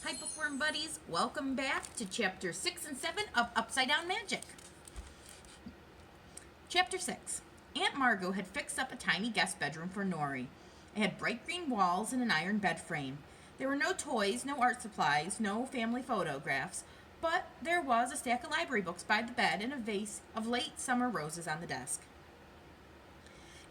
Hi, Bookworm buddies. Welcome back to Chapter 6 and 7 of Upside Down Magic. Chapter 6. Aunt Margot had fixed up a tiny guest bedroom for Nori. It had bright green walls and an iron bed frame. There were no toys, no art supplies, no family photographs, but there was a stack of library books by the bed and a vase of late summer roses on the desk.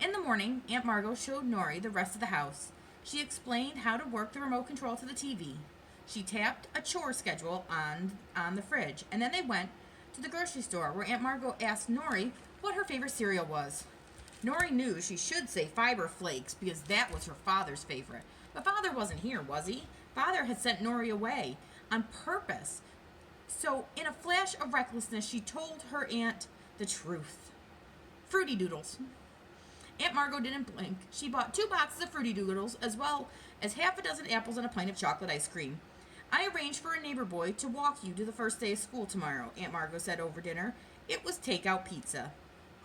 In the morning, Aunt Margot showed Nori the rest of the house. She explained how to work the remote control to the TV. She tapped a chore schedule on the fridge, and then they went to the grocery store where Aunt Margot asked Nori what her favorite cereal was. Nori knew she should say Fiber Flakes because that was her father's favorite. But Father wasn't here, was he? Father had sent Nori away on purpose. So, in a flash of recklessness, she told her aunt the truth. Fruity Doodles. Aunt Margot didn't blink. She bought 2 boxes of Fruity Doodles as well as half a dozen apples and a pint of chocolate ice cream. I arranged for a neighbor boy to walk you to the first day of school tomorrow, Aunt Margot said over dinner. It was takeout pizza.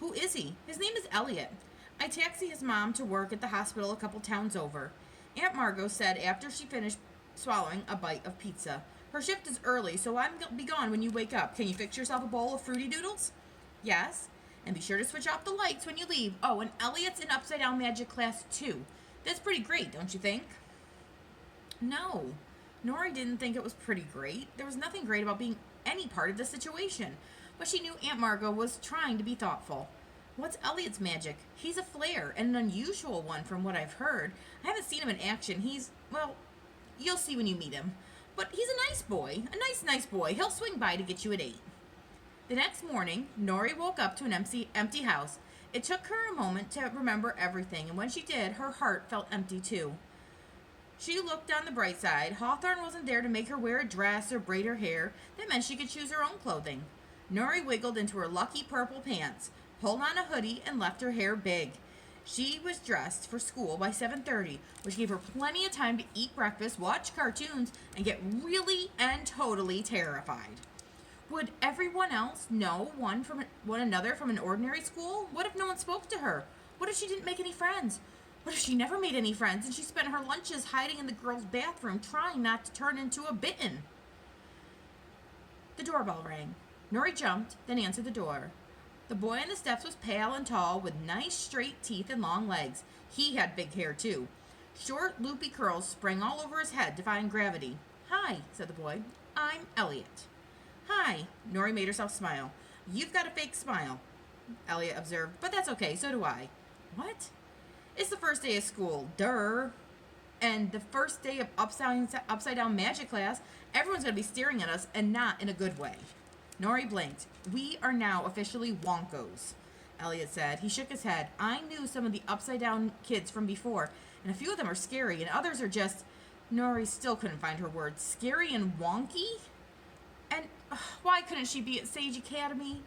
Who is he? His name is Elliot. I taxi his mom to work at the hospital a couple towns over, Aunt Margot said after she finished swallowing a bite of pizza. Her shift is early, so I'll be gone when you wake up. Can you fix yourself a bowl of Fruity Doodles? Yes. And be sure to switch off the lights when you leave. Oh, and Elliot's in Upside Down Magic class too. That's pretty great, don't you think? No. Nori didn't think it was pretty great. There was nothing great about being any part of the situation. But she knew Aunt Margot was trying to be thoughtful. What's Elliot's magic? He's a flare, and an unusual one from what I've heard. I haven't seen him in action. Well, you'll see when you meet him. But he's a nice boy. A nice boy. He'll swing by to get you at 8. The next morning, Nori woke up to an empty house. It took her a moment to remember everything, and when she did, her heart felt empty too. She looked on the bright side. Hawthorne wasn't there to make her wear a dress or braid her hair. That meant she could choose her own clothing. Nori wiggled into her lucky purple pants, pulled on a hoodie, and left her hair big. She was dressed for school by 7:30, which gave her plenty of time to eat breakfast, watch cartoons, and get really and totally terrified. Would everyone else know one another from an ordinary school? What if no one spoke to her? What if she didn't make any friends? What if she never made any friends and she spent her lunches hiding in the girls' bathroom trying not to turn into a bittern? The doorbell rang. Nori jumped, then answered the door. The boy on the steps was pale and tall, with nice straight teeth and long legs. He had big hair, too. Short, loopy curls sprang all over his head, defying gravity. Hi, said the boy. I'm Elliot. Hi, Nori made herself smile. You've got a fake smile, Elliot observed, but that's okay, so do I. What? It's the first day of school, durr. And the first day of upside down magic class, everyone's going to be staring at us, and not in a good way. Nori blinked. We are now officially wonkos, Elliot said. He shook his head. I knew some of the upside down kids from before, and a few of them are scary, and others are just... Nori still couldn't find her words. Scary and wonky? And why couldn't she be at Sage Academy?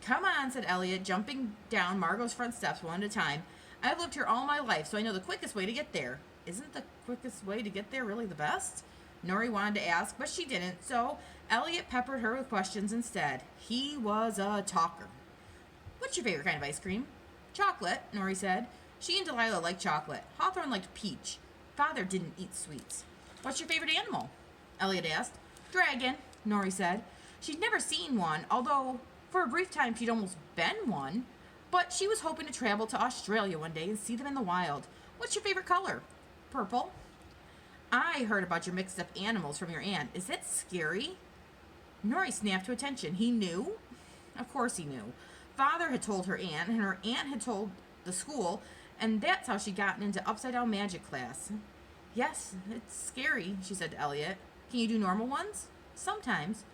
Come on, said Elliot, jumping down Margot's front steps one at a time. I've lived here all my life, so I know the quickest way to get there. Isn't the quickest way to get there really the best? Nori wanted to ask, but she didn't, so Elliot peppered her with questions instead. He was a talker. What's your favorite kind of ice cream? Chocolate, Nori said. She and Delilah liked chocolate. Hawthorne liked peach. Father didn't eat sweets. What's your favorite animal? Elliot asked. Dragon, Nori said. She'd never seen one, although for a brief time she'd almost been one. But she was hoping to travel to Australia one day and see them in the wild. What's your favorite color? Purple. I heard about your mixed up animals from your aunt. Is that scary? Nori snapped to attention. He knew? Of course he knew. Father had told her aunt, and her aunt had told the school, and that's how she'd gotten into Upside Down Magic class. Yes, it's scary, she said to Elliot. Can you do normal ones? Sometimes.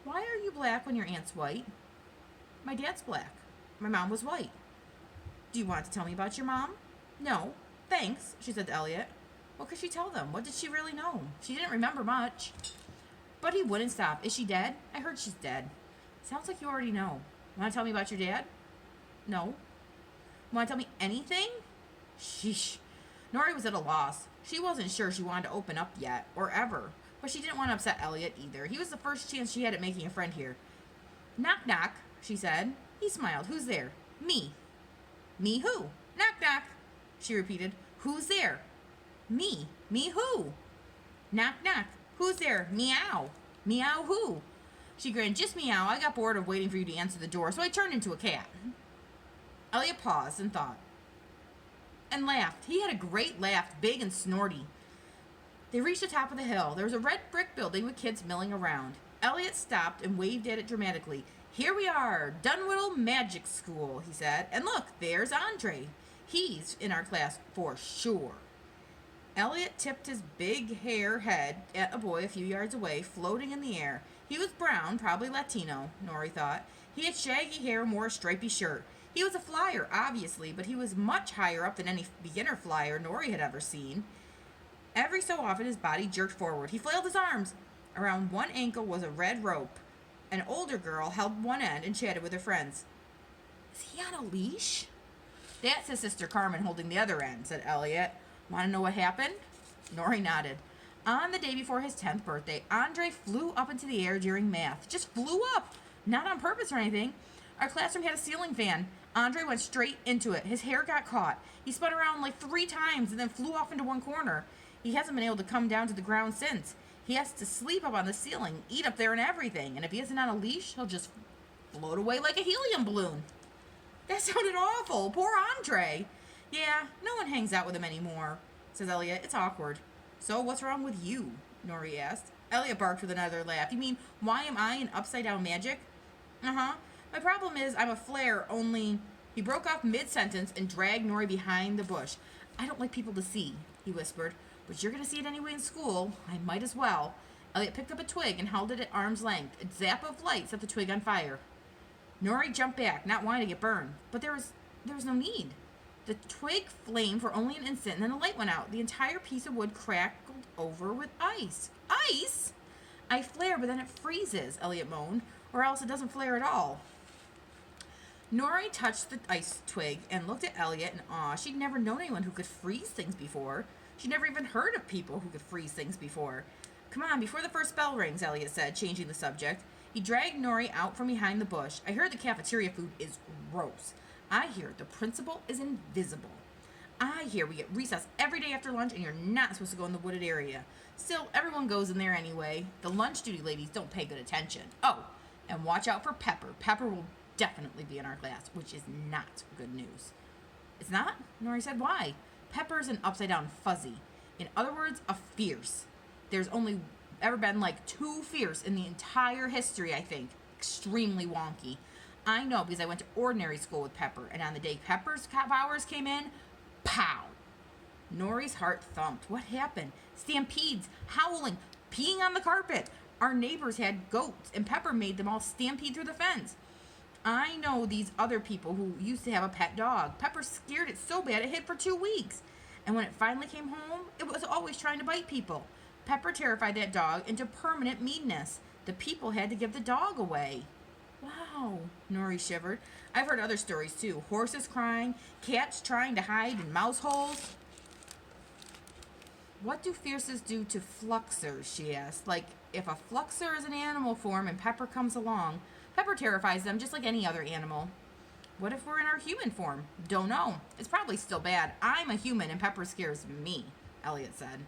Why are you black when your aunt's white? My dad's black. My mom was white. Do you want to tell me about your mom? No. Thanks, she said to Elliot. What could she tell them? What did she really know? She didn't remember much. But he wouldn't stop. Is she dead? I heard she's dead. Sounds like you already know. Want to tell me about your dad? No. Want to tell me anything? Sheesh. Nori was at a loss. She wasn't sure she wanted to open up yet, or ever. But she didn't want to upset Elliot either. He was the first chance she had at making a friend here. Knock, knock, she said. He smiled. Who's there? Me. Me who? Knock, knock, she repeated. Who's there? Me. Me who? Knock, knock. Who's there? Meow. Meow who? She grinned. Just meow. I got bored of waiting for you to answer the door, so I turned into a cat. Elliot paused and thought. And laughed. He had a great laugh, big and snorty. They reached the top of the hill. There was a red brick building with kids milling around. Elliot stopped and waved at it dramatically. Here we are, Dunwhittle Magic School, he said. And look, there's Andre. He's in our class for sure. Elliot tipped his big hair head at a boy a few yards away, floating in the air. He was brown, probably Latino, Nori thought. He had shaggy hair and wore a stripy shirt. He was a flyer, obviously, but he was much higher up than any beginner flyer Nori had ever seen. Every so often, his body jerked forward. He flailed his arms. Around one ankle was a red rope. An older girl held one end and chatted with her friends. Is he on a leash? That's his sister Carmen holding the other end, said Elliot. Want to know what happened? Nori nodded. On the day before his 10th birthday, Andre flew up into the air during math. Just flew up. Not on purpose or anything. Our classroom had a ceiling fan. Andre went straight into it. His hair got caught. He spun around like 3 times and then flew off into one corner. He hasn't been able to come down to the ground since. He has to sleep up on the ceiling, eat up there and everything. And if he isn't on a leash, he'll just float away like a helium balloon. That sounded awful. Poor Andre. Yeah, no one hangs out with him anymore, says Elliot. It's awkward. So what's wrong with you? Nori asked. Elliot barked with another laugh. You mean, why am I in upside-down magic? Uh-huh. My problem is I'm a flare, only... He broke off mid-sentence and dragged Nori behind the bush. I don't like people to see, he whispered. But you're going to see it anyway in school. I might as well. Elliot picked up a twig and held it at arm's length. A zap of light set the twig on fire. Nori jumped back, not wanting to get burned. But there was no need. The twig flamed for only an instant, and then the light went out. The entire piece of wood crackled over with ice. Ice? I flare, but then it freezes, Elliot moaned. Or else it doesn't flare at all. Nori touched the ice twig and looked at Elliot in awe. She'd never known anyone who could freeze things before. She'd never even heard of people who could freeze things before. Come on, before the first bell rings, Elliot said, changing the subject. He dragged Nori out from behind the bush. I heard the cafeteria food is gross. I hear the principal is invisible. I hear we get recess every day after lunch and you're not supposed to go in the wooded area. Still, everyone goes in there anyway. The lunch duty ladies don't pay good attention. Oh, and watch out for Pepper. Pepper will definitely be in our class, which is not good news. It's not? Nori said, why? Pepper's an upside-down fuzzy. In other words, a fierce. There's only ever been like 2 fierce in the entire history, I think. Extremely wonky. I know because I went to ordinary school with Pepper, and on the day Pepper's powers came in, pow! Nori's heart thumped. What happened? Stampedes, howling, peeing on the carpet. Our neighbors had goats, and Pepper made them all stampede through the fence. I know these other people who used to have a pet dog. Pepper scared it so bad it hid for 2 weeks. And when it finally came home, it was always trying to bite people. Pepper terrified that dog into permanent meanness. The people had to give the dog away. Wow, Nori shivered. I've heard other stories too. Horses crying, cats trying to hide in mouse holes. What do fierces do to fluxers, she asked. Like, if a fluxer is an animal form and Pepper comes along, Pepper terrifies them just like any other animal. What if we're in our human form? Don't know. It's probably still bad. I'm a human and Pepper scares me, Elliot said.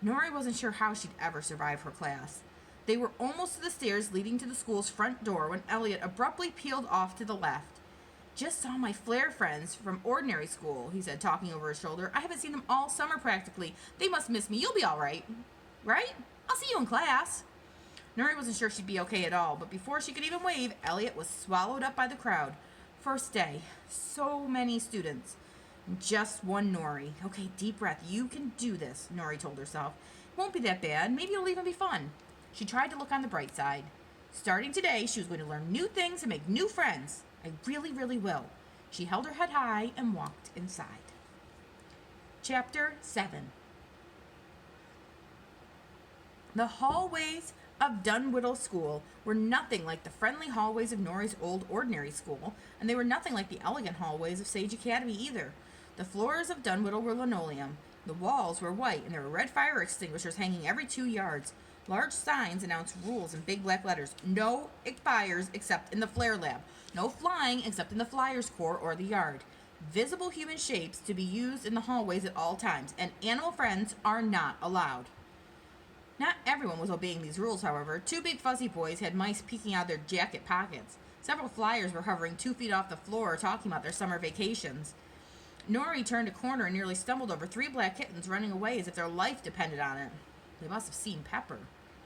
Nori wasn't sure how she'd ever survive her class. They were almost to the stairs leading to the school's front door when Elliot abruptly peeled off to the left. Just saw my flare friends from ordinary school, he said, talking over his shoulder. I haven't seen them all summer practically. They must miss me. You'll be all right. Right? I'll see you in class. Nori wasn't sure she'd be okay at all, but before she could even wave, Elliot was swallowed up by the crowd. First day. So many students. Just one Nori. Okay, deep breath. You can do this, Nori told herself. It won't be that bad. Maybe it'll even be fun. She tried to look on the bright side. Starting today, she was going to learn new things and make new friends. I really, really will. She held her head high and walked inside. Chapter 7. The hallways of Dunwhittle School were nothing like the friendly hallways of Nori's old ordinary school, and they were nothing like the elegant hallways of Sage Academy either. The floors of Dunwhittle were linoleum. The walls were white, and there were red fire extinguishers hanging every 2 yards. Large signs announced rules in big black letters. No fires except in the flare lab. No flying except in the flyer's core or the yard. Visible human shapes to be used in the hallways at all times, and animal friends are not allowed. Not everyone was obeying these rules, however. Two big fuzzy boys had mice peeking out of their jacket pockets. Several flyers were hovering 2 feet off the floor, talking about their summer vacations. Nori turned a corner and nearly stumbled over 3 black kittens running away as if their life depended on it. They must have seen Pepper,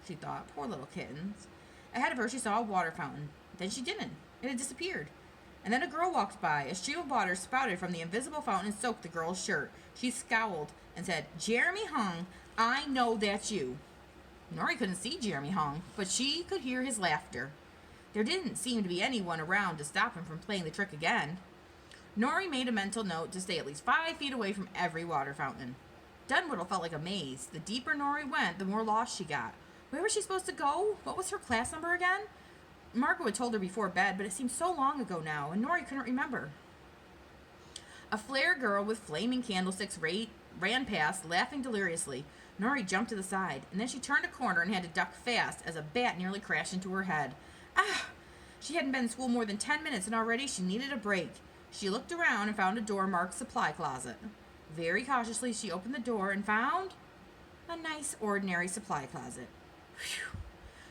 she thought. Poor little kittens. Ahead of her, she saw a water fountain. Then she didn't. It had disappeared. And then a girl walked by. A stream of water spouted from the invisible fountain and soaked the girl's shirt. She scowled and said, "Jeremy Hung, I know that's you." Nori couldn't see Jeremy Hung, but she could hear his laughter. There didn't seem to be anyone around to stop him from playing the trick again. Nori made a mental note to stay at least 5 feet away from every water fountain. Dunwoodle felt like a maze. The deeper Nori went, the more lost she got. Where was she supposed to go? What was her class number again? Margot had told her before bed, but it seemed so long ago now, and Nori couldn't remember. A flare girl with flaming candlesticks ran past, laughing deliriously. Nori jumped to the side, and then she turned a corner and had to duck fast as a bat nearly crashed into her head. Ah! She hadn't been in school more than 10 minutes, and already she needed a break. She looked around and found a door marked supply closet. Very cautiously, she opened the door and found a nice, ordinary supply closet. Phew.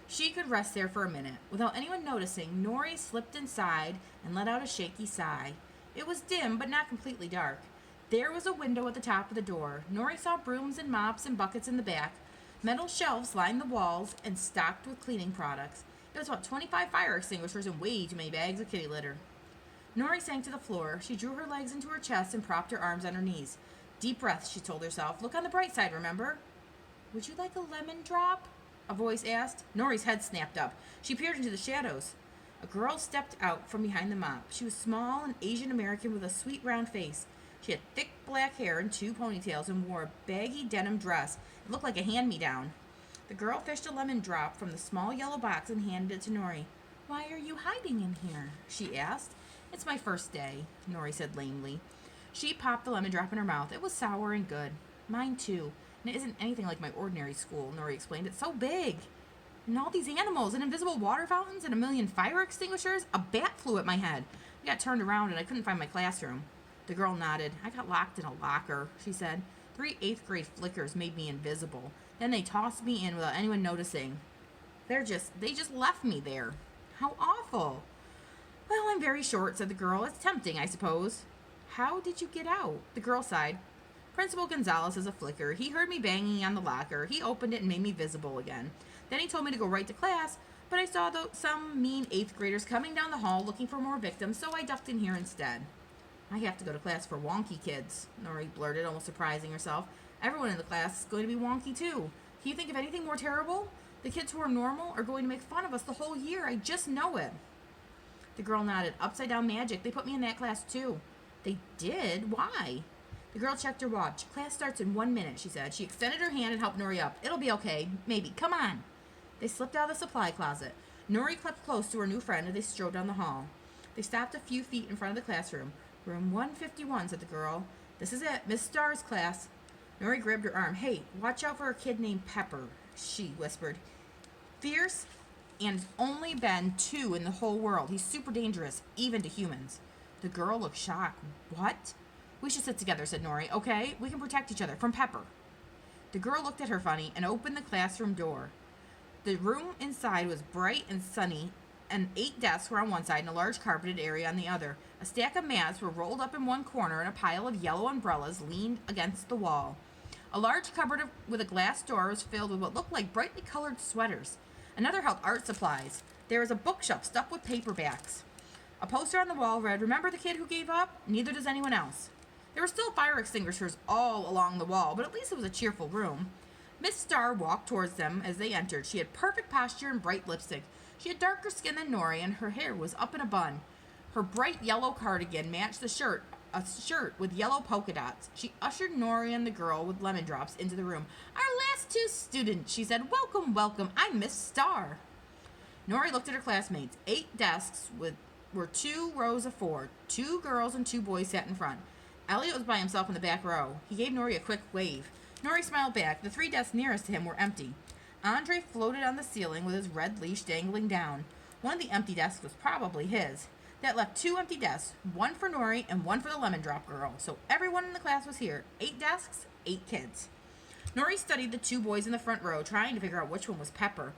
She could rest there for a minute. Without anyone noticing, Nori slipped inside and let out a shaky sigh. It was dim, but not completely dark. There was a window at the top of the door. Nori saw brooms and mops and buckets in the back. Metal shelves lined the walls and stocked with cleaning products. It was about 25 fire extinguishers and way too many bags of kitty litter. Nori sank to the floor. She drew her legs into her chest and propped her arms on her knees. Deep breaths, she told herself. Look on the bright side, remember? Would you like a lemon drop? A voice asked. Nori's head snapped up. She peered into the shadows. A girl stepped out from behind the mop. She was small and Asian American with a sweet round face. She had thick black hair and 2 ponytails and wore a baggy denim dress. It looked like a hand-me-down. The girl fished a lemon drop from the small yellow box and handed it to Nori. Why are you hiding in here? She asked. It's my first day, Nori said lamely. She popped the lemon drop in her mouth. It was sour and good. Mine too. And it isn't anything like my ordinary school, Nori explained. It's so big. And all these animals and invisible water fountains and a million fire extinguishers. A bat flew at my head. I got turned around and I couldn't find my classroom. The girl nodded. I got locked in a locker, she said. 3 8th-grade flickers made me invisible. Then they tossed me in without anyone noticing. They just left me there. How awful. Well, I'm very short, said the girl. It's tempting, I suppose. How did you get out? The girl sighed. Principal Gonzalez is a flicker. He heard me banging on the locker. He opened it and made me visible again. Then he told me to go right to class, but I saw some mean 8th graders coming down the hall looking for more victims, so I ducked in here instead. I have to go to class for wonky kids, Nori blurted, almost surprising herself. Everyone in the class is going to be wonky, too. Can you think of anything more terrible? The kids who are normal are going to make fun of us the whole year. I just know it. The girl nodded. Upside-down magic. They put me in that class, too. They did? Why? The girl checked her watch. Class starts in 1 minute, she said. She extended her hand and helped Nori up. It'll be okay. Maybe. Come on. They slipped out of the supply closet. Nori crept close to her new friend as they strode down the hall. They stopped a few feet in front of the classroom. Room 151, said the girl. This is it. Miss Starr's class. Nori grabbed her arm. Hey, watch out for a kid named Pepper, she whispered. Fierce, and only been 2 in the whole world. He's super dangerous, even to humans. The girl looked shocked. What? We should sit together, said Nori. Okay, we can protect each other from Pepper. The girl looked at her funny and opened the classroom door. The room inside was bright and sunny, and 8 desks were on one side and a large carpeted area on the other. A stack of mats were rolled up in one corner, and a pile of yellow umbrellas leaned against the wall. A large cupboard with a glass door was filled with what looked like brightly colored sweaters. Another held art supplies. There was a bookshelf stuffed with paperbacks. A poster on the wall read, Remember the kid who gave up? Neither does anyone else. There were still fire extinguishers all along the wall, but at least it was a cheerful room. Miss Starr walked towards them as they entered. She had perfect posture and bright lipstick. She had darker skin than Nori, and her hair was up in a bun. Her bright yellow cardigan matched the shirt, a shirt with yellow polka dots. She ushered Nori and the girl with lemon drops into the room. Our last 2 students, she said. Welcome, welcome. I'm Miss Starr. Nori looked at her classmates. 8 desks were 2 rows of 4. 2 girls and 2 boys sat in front. Elliot was by himself in the back row. He gave Nori a quick wave. Nori smiled back. The 3 desks nearest to him were empty. Andre floated on the ceiling with his red leash dangling down. One of the empty desks was probably his. That left 2 empty desks, one for Nori and one for the lemon drop girl. So everyone in the class was here. 8 desks, 8 kids. Nori studied the two boys in the front row, trying to figure out which one was Pepper.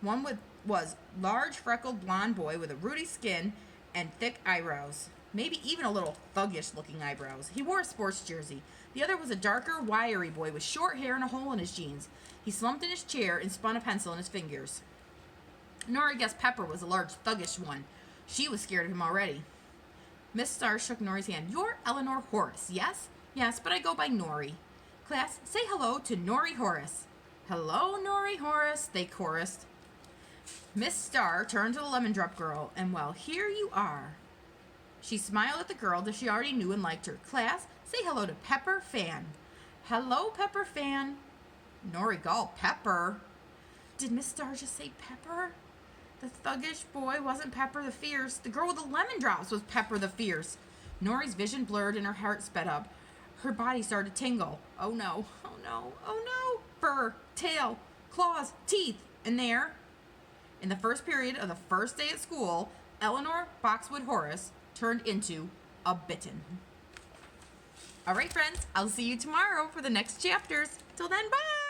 One was large, freckled blonde boy with a ruddy skin and thick eyebrows. Maybe even a little thuggish-looking eyebrows. He wore a sports jersey. The other was a darker, wiry boy with short hair and a hole in his jeans. He slumped in his chair and spun a pencil in his fingers. Nori guessed Pepper was a large, thuggish one. She was scared of him already. Miss Star shook Nori's hand. "You're Eleanor Horace, yes?" "Yes, but I go by Nori." "Class, say hello to Nori Horace." "Hello, Nori Horace," they chorused. Miss Star turned to the lemon drop girl, and well, here you are. She smiled at the girl that she already knew and liked her. "Class, say hello to Pepper Fan." "Hello, Pepper Fan." Nori gulped. "Pepper?" Did Miss Star just say Pepper? The thuggish boy wasn't Pepper the Fierce. The girl with the lemon drops was Pepper the Fierce. Nori's vision blurred and her heart sped up. Her body started to tingle. Oh no, oh no, oh no. Fur, tail, claws, teeth. And there, in the first period of the first day at school, Eleanor Boxwood Horace turned into a Bitten. All right, friends, I'll see you tomorrow for the next chapters. Till then, bye!